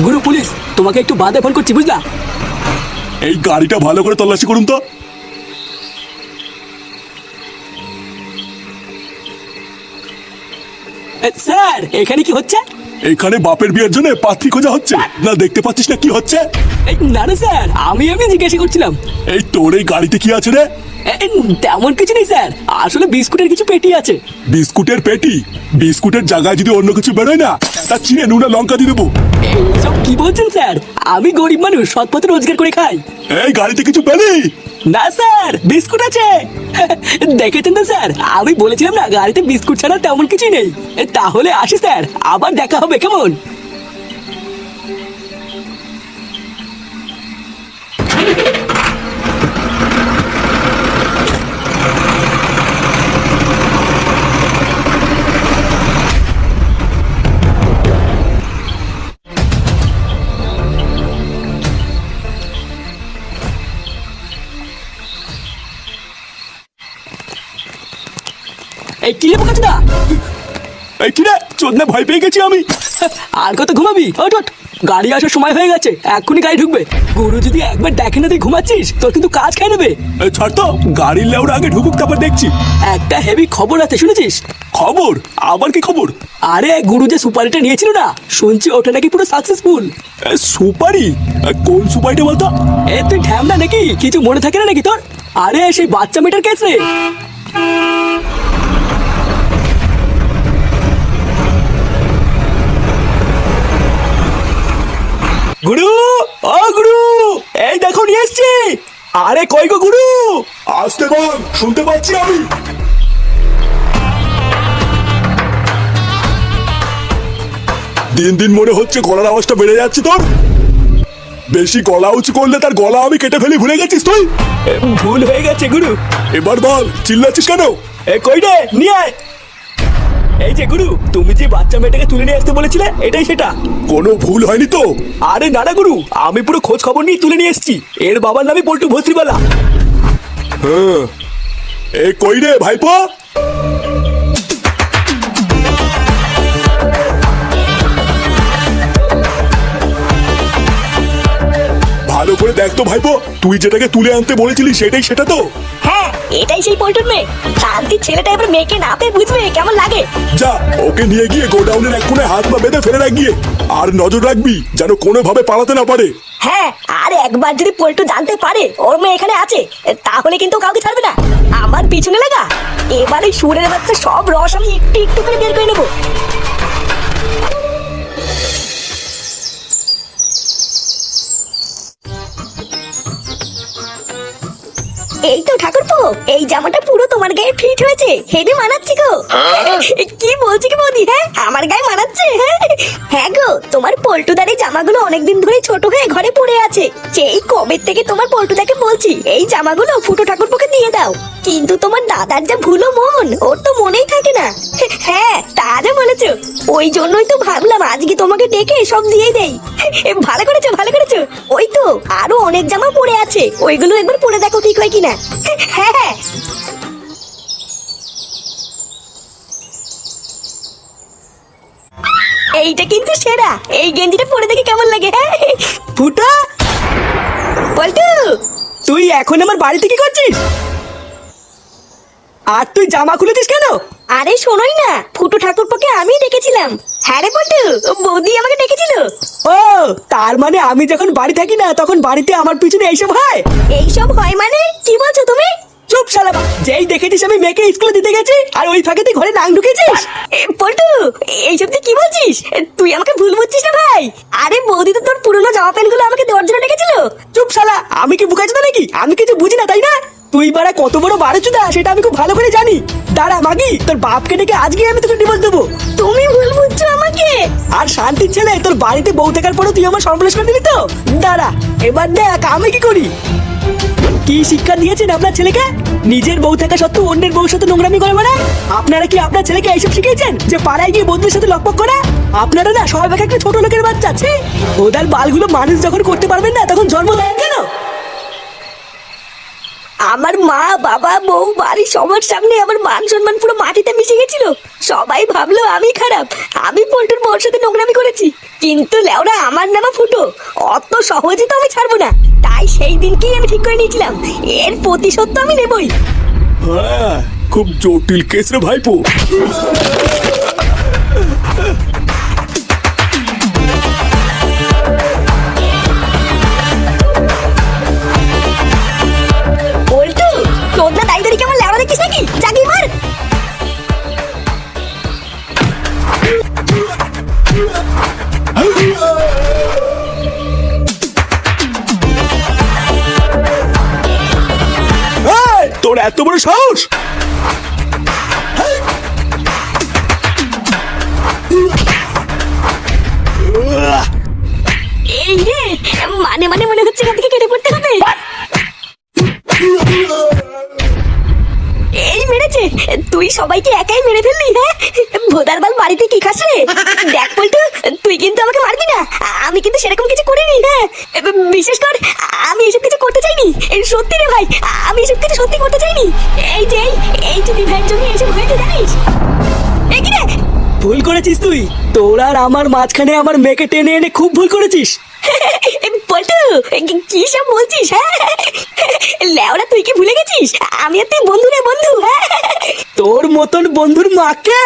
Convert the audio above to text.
গুরু police, তোমাকে একটু বাদে ফোন করছি, বুঝলা? এই গাড়িটা ভালো করে তল্লাশি করুন তো। স্যার, এখানে কি হচ্ছে? এখানে বাপের বিয়ের জন্য পাত্রী খোঁজা হচ্ছে না, দেখতে পাচ্ছিস না কি হচ্ছে? না না স্যার, আমি এমনি জিজ্ঞাসা করছিলাম। এই তোর এই গাড়িতে কি আছে রে? তেমন কিছু নেই স্যার, আসলে বিস্কুটের কিছু পেটি আছে। বিস্কুটের পেটি? বিস্কুটের জায়গায় যদি অন্য কিছু বেরোয় না, তা চিনে নুনা লঙ্কা দিয়ে দেবো। এইসব কি বলছেন স্যার? আমি গরিব মানুষ, সৎ পথে রোজগার করে খাই। এই গাড়িতে কিছু পেলি? না স্যার, বিস্কুট আছে। দেখেছেন তো স্যার, আমি বলেছিলাম না গাড়িতে বিস্কুট ছাড়া তেমন কিছুই নেই। তাহলে আসি স্যার, আবার দেখা হবে, কেমন? এই কি লেবু কাছে? এই কি রে, চোদনা ভয় পেয়ে গেছি আমি। আর কত ঘুমাবি? ওঠ ওঠ, গাড়ি আসার সময় হয়ে গেছে, এক্ষুনি গাড়ি ঢুকবে। গুরু যদি একবার দেখে না তুই ঘুমাচ্ছিস, তোর কিন্তু কাজ খেয়ে নেবে। এই ছাড় তো, গাড়ির লেউড়া আগে ঢুকুক, তারপর দেখছি। একটা হেভি খবর আছে, শুনেছিস? খবর? আবার কি খবর? আরে গুরু যে সুপারিটা নিয়েছিল না, শুনছি ওটা নাকি পুরো সাকসেসফুল। সুপারি? কোন সুপারিটা বলতো? তুই ঢ্যামনা নাকি, কিছু মনে থাকে না নাকি তোর? আরে সেই বাচ্চা মেয়েটার কেস রে। গুরু, ও গুরু, এই দেখো নিয়ে এসছি। আরে কই গো গুরু? আসতে বল, শুনতে পাচ্ছি আমি। দিন দিন মনে হচ্ছে গলার আওয়াজটা বেড়ে যাচ্ছে তোর। বেশি গলা উঁচু করলে তার গলা আমি কেটে ফেলি, ভুলে গেছিস তুই? ভুল হয়ে গেছে গুরু। এবার বল, চিল্লাচ্ছিস কেন? কই রে, নিয়ে আয়। এই যে গুরু, তুমি যে বাচ্চা মেয়েটাকে তুলে নিয়ে আসতে বলেছিলে, এটাই সেটা। কোনো ভুল হয়নি তো? আরে না না গুরু, আমি পুরো খোঁজ খবর নিয়ে তুলে নিয়ে এসেছি। এর বাবার নামই পল্টু ভস্ত্রীবালা। হ্যাঁ, এ কই রে ভাইপো? ভালো করে দেখ তো ভাইপো, তুই যেটাকে তুলে আনতে বলেছিলি সেটাই সেটা তো? হ্যাঁ, এটাই সেই পল্টুর মেয়ে। শান্তির ছেলেটা এবার মেয়েকে না পেয়ে বুঝবে কেমন লাগে। যা, ওকে নিয়ে গিয়ে গোডাউনের এক কোণে হাত পা বেঁধে ফেলে রাখ গিয়ে। আর নজর রাখবি যেন কোনোভাবে পালাতে না পারে। হ্যাঁ, আর একবার যদি পল্টু জানতে পারে ওর মেয়ে এখানে আছে, তাহলে কিন্তু কাউকে ছাড়বে না। আমার পিছনে লাগা, এবার এই সুরের বাচ্চা সব রস আমি একটু একটু করে বের করে নেবো। এই তো ঠাকুরপো, এই জামাটা পুরো তোমার গায়ে ফিট হয়েছে, হেভি মানাচ্ছে গো। কি বলছি কি বৌদি? হ্যাঁ, আমার গায়ে মানাচ্ছে। হ্যাঁ গো, তোমার পল্টুদার এই জামাগুলো অনেকদিন ধরে ছোট হয়ে ঘরে পড়ে আছে। সেই কবে থেকে তোমার পল্টুদাকে বলছি এই জামাগুলো ফুটো ঠাকুরপোকে দিয়ে দাও, কিন্তু তোমার দাদার যা ভুলো মন, ওর তো মনেই থাকে না। হ্যাঁ, তা যা বলেছো, ওই জন্যই তো ভাবলাম আজকে তোমাকে ডেকে সব দিয়ে দেই। ভালো করেছো, ভালো করেছো। ওই তো আরো অনেক জামা পড়ে আছে, ওইগুলো একবার পরে দেখো ঠিক হয় কিনা। হ্যাঁ, এইটা কিন্তু সেরা। এই গেঞ্জিটা পরে দেখে কেমন লাগে? ফুটা, পল্টু, তুই এখন আমার বাড়িতে কি করছিস? আর তুই জামা খুলেছিস কেন? আরে শোনোই না, ফুটু ঠাকুরপোকে আমি ডেকেছিলাম। হ্যাঁ রে পল্টু, বৌদি আমাকে ডেকেছিল। ও, তার মানে আমি যখন বাড়ি থাকি না তখন বাড়িতে আমার পিছনে এইসব হয়? এইসব হয় মানে কি বলছো তুমি? চুপ শালা, যেই দেখেছিস আমি মেয়েকে স্কুলে দিতে গেছি আর ওই ফাঁকে তুই ঘরে নাং ঢুকেছিস। পল্টু, এইসব তুই কি বলছিস? তুই আমাকে ভুল বুঝছিস না ভাই। আরে বৌদি তো তোর পুরনো জামা প্যান্ট গুলো আমাকে দেওয়ার জন্য ডেকেছিল। চুপ শালা, আমি কি বুকাচ্ছি নাকি? আমি কিছু বুঝি না, তাই না? তুই বাড়া কত বড় বারোচুদা সেটা আমি খুব ভালো করে জানি। দাঁড়া মাগি, তোর বাপকে ডেকে আজকে আমি তোকে ডিভোর্স দেবো। তুমি ভুল বুঝছো আমাকে। আর শান্তির ছেলে, তোর বাড়িতে বউ থাকার পরও তুই আমার সর্বনাশ করে দিবি তো? দাঁড়া, এবার দেখ আমি কি করি। কি শিক্ষা দিয়েছেন আপনার ছেলেকে? নিজের বউ থাকা সত্ত্বেও অন্যের বউর সাথে নোংরামি করে বেড়ায়। আপনারা কি আপনার ছেলেকে এইসব শিখিয়েছেন যে পাড়ায় গিয়ে বন্ধুদের সাথে লকপক করা? আপনারা না সবাই একটা ছোট লোকের বাচ্চা আছে। ওদের বালগুলো মানুষ যখন করতে পারবেন না তখন জন্ম দেন কেন? আমার মা বাবা বউ বাড়ি সবার সামনে আমার মান সম্মান পুরো মাটিতে মিশে গেছিল। সবাই ভাবলো আমি খারাপ, আমি পল্টুর বউর সাথে নোংরামি করেছি। কিন্তু লেওরা আমার নামা ফুটো, অত সহজে তো আমি ছাড়বো না। তাই সেই দিনকেই আমি ঠিক করে নিয়েছিলাম এর প্রতিশোধ তো আমি নেবই। হ্যাঁ, খুব জটিল কেস রে ভাইপো। পল্টু, তোর না দায়িত্ব কেমন লেওরা দেখিস নাকি? জাগি মার। এই, তোর এত বড় সাহস! এই রে, মানে মানে মনে হচ্ছে এখান থেকে কেটে পড়তে হবে। এই মেরেছে, তুই সবাইকে একাই মেরে ফেললি? হ্যাঁ, ভোদার বাল বাড়িতে কি খাস রে? দেখ পল্টু, তুই কিন্তু আমাকে মারবি না, আমি কিন্তু সেরকম কিছু করিনি। হ্যাঁ, বিশেষ কর আমি এসব কিছু করতে চাইনি। সত্যি রে ভাই, আমি এসব কিছু সত্যি করতে চাইনি। এই যে এই চুরি ভাইয়ের জন্য এসব হয়েছে জানিস? এই কি রে? ভুল করেছিস তুই, তোর আর আমার মাঝখানে আমার মেয়েকে টেনে এনে খুব ভুল করেছিস। পল্টু, কি সব বলছিস? হ্যাঁ, লেওরা তুই কি ভুলে গেছিস আমি আর তুই বন্ধু রে বন্ধু? হ্যাঁ, তোর মতন বন্ধুর মাকে